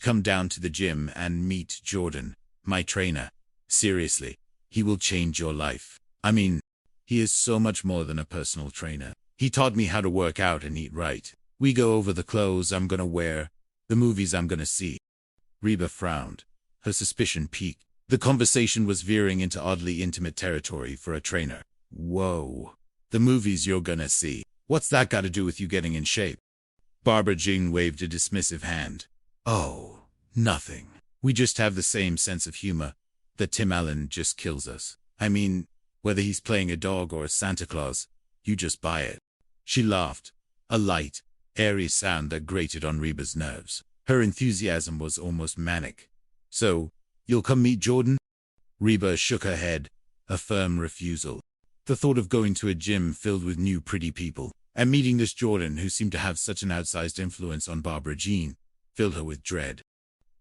Come down to the gym and meet Jordan, my trainer. Seriously, he will change your life. I mean, he is so much more than a personal trainer. He taught me how to work out and eat right. We go over the clothes I'm gonna wear, the movies I'm gonna see. Reba frowned. Her suspicion peaked. The conversation was veering into oddly intimate territory for a trainer. Whoa. The movies you're gonna see. What's that got to do with you getting in shape? Barbara Jean waved a dismissive hand. Oh, nothing. We just have the same sense of humor. That Tim Allen just kills us. I mean, whether he's playing a dog or a Santa Claus, you just buy it. She laughed, a light, airy sound that grated on Reba's nerves. Her enthusiasm was almost manic. So, you'll come meet Jordan? Reba shook her head, a firm refusal. The thought of going to a gym filled with new pretty people, and meeting this Jordan who seemed to have such an outsized influence on Barbara Jean, filled her with dread.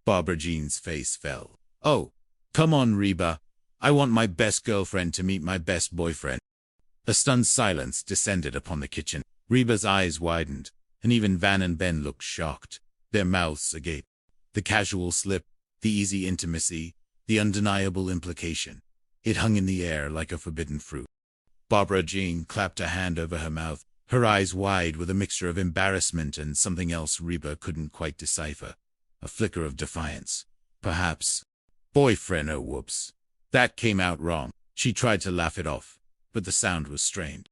Barbara Jean's face fell. Oh, come on, Reba. I want my best girlfriend to meet my best boyfriend. A stunned silence descended upon the kitchen. Reba's eyes widened, and even Van and Ben looked shocked, their mouths agape. The casual slip, the easy intimacy, the undeniable implication. It hung in the air like a forbidden fruit. Barbara Jean clapped a hand over her mouth, her eyes wide with a mixture of embarrassment and something else Reba couldn't quite decipher. A flicker of defiance. Perhaps. Boyfriend, oh whoops. That came out wrong. She tried to laugh it off, but the sound was strained.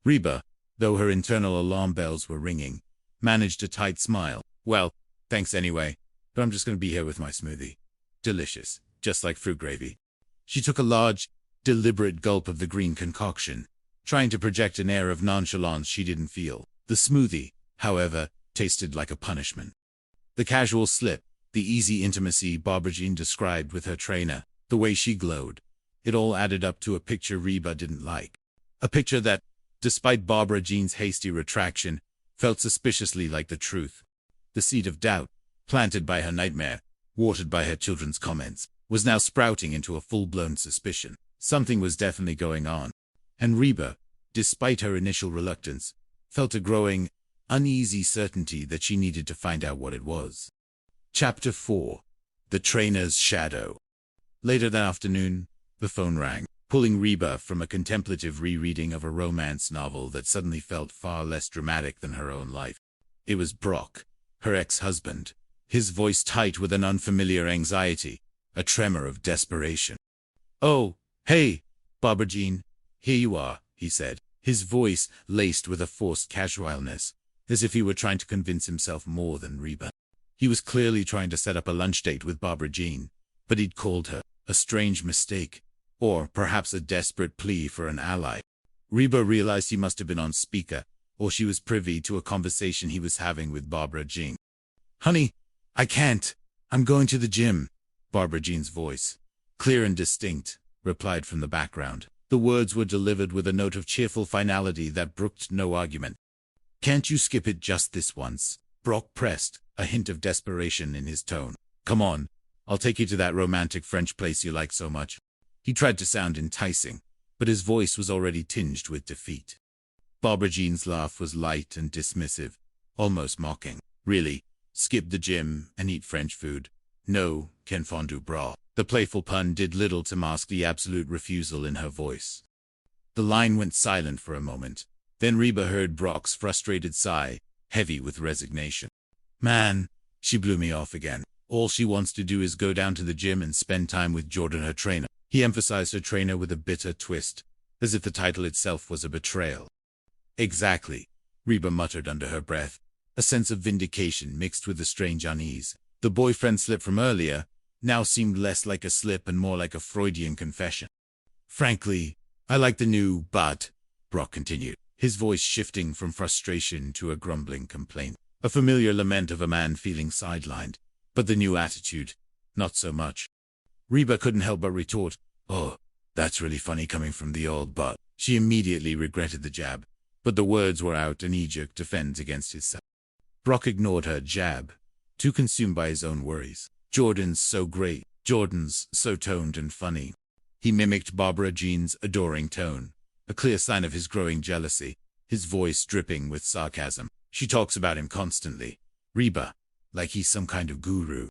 Reba, though her internal alarm bells were ringing, managed a tight smile. Well, thanks anyway, but I'm just going to be here with my smoothie. Delicious, just like fruit gravy. She took a large, deliberate gulp of the green concoction, trying to project an air of nonchalance she didn't feel. The smoothie, however, tasted like a punishment. The casual slip, the easy intimacy Barbara Jean described with her trainer, the way she glowed. It all added up to a picture Reba didn't like. A picture that, despite Barbara Jean's hasty retraction, felt suspiciously like the truth. The seed of doubt, planted by her nightmare, watered by her children's comments, was now sprouting into a full-blown suspicion. Something was definitely going on. And Reba, despite her initial reluctance, felt a growing, uneasy certainty that she needed to find out what it was. Chapter 4. The Trainer's Shadow. Later that afternoon, the phone rang, pulling Reba from a contemplative rereading of a romance novel that suddenly felt far less dramatic than her own life. It was Brock, her ex-husband, his voice tight with an unfamiliar anxiety, a tremor of desperation. Oh, hey, Barbara Jean, here you are, he said, his voice laced with a forced casualness, as if he were trying to convince himself more than Reba. He was clearly trying to set up a lunch date with Barbara Jean, but he'd called her. A strange mistake, or perhaps a desperate plea for an ally. Reba realized he must have been on speaker, or she was privy to a conversation he was having with Barbara Jean. Honey, I can't. I'm going to the gym. Barbara Jean's voice, clear and distinct, replied from the background. The words were delivered with a note of cheerful finality that brooked no argument. Can't you skip it just this once? Brock pressed, a hint of desperation in his tone. Come on. I'll take you to that romantic French place you like so much. He tried to sound enticing, but his voice was already tinged with defeat. Barbara Jean's laugh was light and dismissive, almost mocking. Really? Skip the gym and eat French food? No, Ken Fondue Bra. The playful pun did little to mask the absolute refusal in her voice. The line went silent for a moment. Then Reba heard Brock's frustrated sigh, heavy with resignation. Man, she blew me off again. All she wants to do is go down to the gym and spend time with Jordan, her trainer. He emphasized her trainer with a bitter twist, as if the title itself was a betrayal. Exactly, Reba muttered under her breath, a sense of vindication mixed with a strange unease. The boyfriend slip from earlier now seemed less like a slip and more like a Freudian confession. Frankly, I like the new but, Brock continued, his voice shifting from frustration to a grumbling complaint, a familiar lament of a man feeling sidelined. But the new attitude, not so much. Reba couldn't help but retort, oh, that's really funny coming from the old but. She immediately regretted the jab, but the words were out and he jerked defense against his self. Brock ignored her jab, too consumed by his own worries. Jordan's so great, Jordan's so toned and funny. He mimicked Barbara Jean's adoring tone, a clear sign of his growing jealousy, his voice dripping with sarcasm. She talks about him constantly. Reba. Like he's some kind of guru.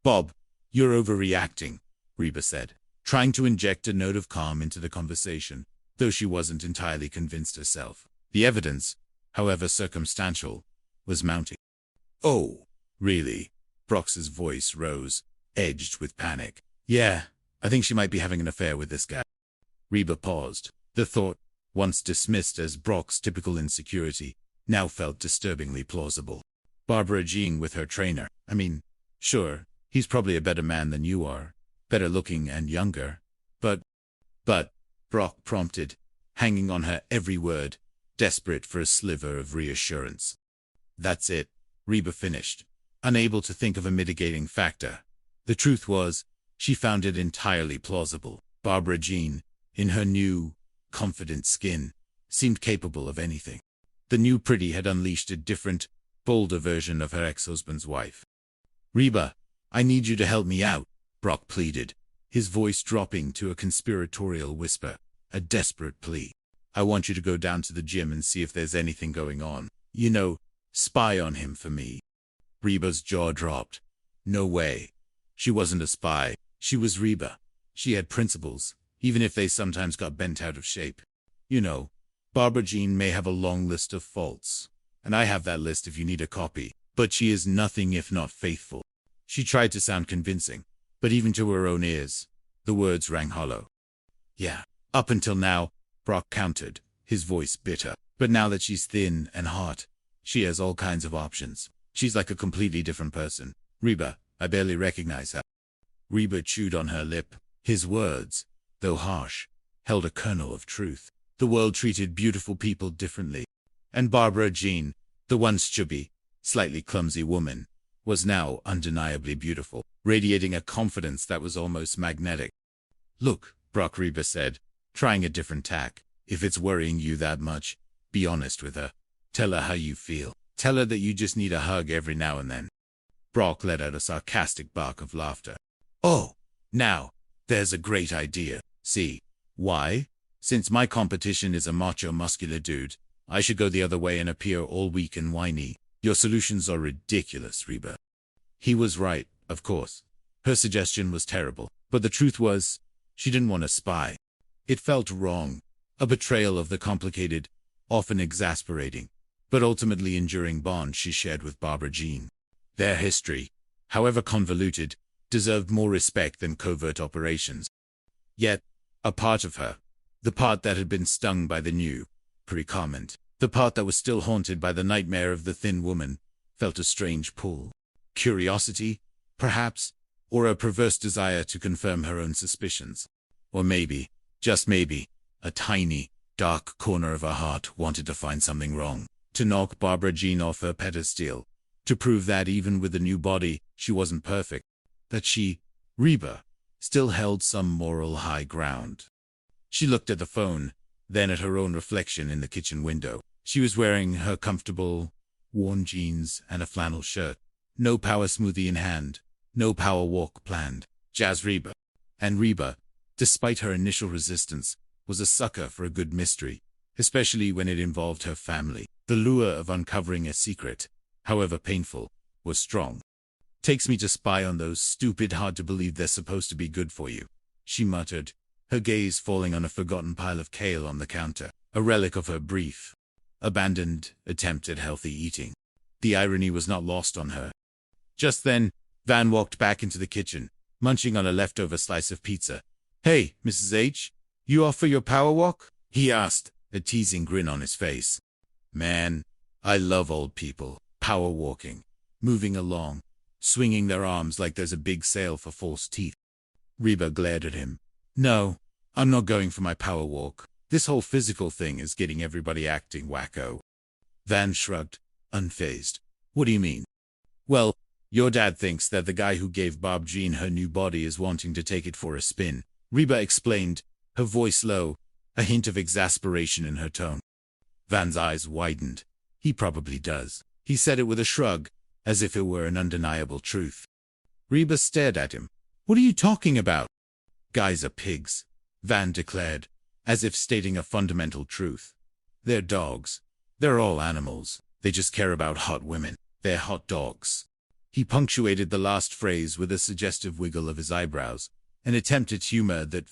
Bob, you're overreacting, Reba said, trying to inject a note of calm into the conversation, though she wasn't entirely convinced herself. The evidence, however circumstantial, was mounting. Oh, really? Brock's voice rose, edged with panic. Yeah, I think she might be having an affair with this guy. Reba paused. The thought, once dismissed as Brock's typical insecurity, now felt disturbingly plausible. Barbara Jean with her trainer. I mean, sure, he's probably a better man than you are, better looking and younger. But, Brock prompted, hanging on her every word, desperate for a sliver of reassurance. That's it, Reba finished, unable to think of a mitigating factor. The truth was, she found it entirely plausible. Barbara Jean, in her new, confident skin, seemed capable of anything. The new pretty had unleashed a different, bolder version of her ex-husband's wife. Reba, I need you to help me out, Brock pleaded, his voice dropping to a conspiratorial whisper, a desperate plea. I want you to go down to the gym and see if there's anything going on. You know, spy on him for me. Reba's jaw dropped. No way. She wasn't a spy. She was Reba. She had principles, even if they sometimes got bent out of shape. You know, Barbara Jean may have a long list of faults, and I have that list if you need a copy, but she is nothing if not faithful. She tried to sound convincing, but even to her own ears, the words rang hollow. Yeah, up until now, Brock countered, his voice bitter. But now that she's thin and hot, she has all kinds of options. She's like a completely different person. Reba, I barely recognize her. Reba chewed on her lip. His words, though harsh, held a kernel of truth. The world treated beautiful people differently. And Barbara Jean, the once chubby, slightly clumsy woman, was now undeniably beautiful, radiating a confidence that was almost magnetic. Look, Brock, Reba said, trying a different tack. If it's worrying you that much, be honest with her. Tell her how you feel. Tell her that you just need a hug every now and then. Brock let out a sarcastic bark of laughter. Oh, now, there's a great idea. See, why? Since my competition is a macho muscular dude, I should go the other way and appear all weak and whiny. Your solutions are ridiculous, Reba. He was right, of course. Her suggestion was terrible, but the truth was, she didn't want to spy. It felt wrong, a betrayal of the complicated, often exasperating, but ultimately enduring bond she shared with Barbara Jean. Their history, however convoluted, deserved more respect than covert operations. Yet, a part of her, the part that had been stung by the new predicament, the part that was still haunted by the nightmare of the thin woman, felt a strange pull. Curiosity, perhaps, or a perverse desire to confirm her own suspicions. Or maybe, just maybe, a tiny, dark corner of her heart wanted to find something wrong, to knock Barbara Jean off her pedestal, to prove that even with a new body, she wasn't perfect, that she, Reba, still held some moral high ground. She looked at the phone, then at her own reflection in the kitchen window. She was wearing her comfortable, worn jeans and a flannel shirt. No power smoothie in hand, no power walk planned. Jazz Reba. And Reba, despite her initial resistance, was a sucker for a good mystery, especially when it involved her family. The lure of uncovering a secret, however painful, was strong. Takes me to spy on those stupid hard-to-believe they're supposed to be good for you, she muttered, her gaze falling on a forgotten pile of kale on the counter, a relic of her brief, abandoned attempt at healthy eating. The irony was not lost on her. Just then, Van walked back into the kitchen, munching on a leftover slice of pizza. Hey, Mrs. H, you off for your power walk? He asked, a teasing grin on his face. Man, I love old people, power walking, moving along, swinging their arms like there's a big sale for false teeth. Reba glared at him. No, I'm not going for my power walk. This whole physical thing is getting everybody acting wacko. Van shrugged, unfazed. What do you mean? Well, your dad thinks that the guy who gave Barb Jean her new body is wanting to take it for a spin, Reba explained, her voice low, a hint of exasperation in her tone. Van's eyes widened. He probably does. He said it with a shrug, as if it were an undeniable truth. Reba stared at him. What are you talking about? Guys are pigs, Van declared, as if stating a fundamental truth. They're dogs. They're all animals. They just care about hot women. They're hot dogs. He punctuated the last phrase with a suggestive wiggle of his eyebrows, an attempt at humor that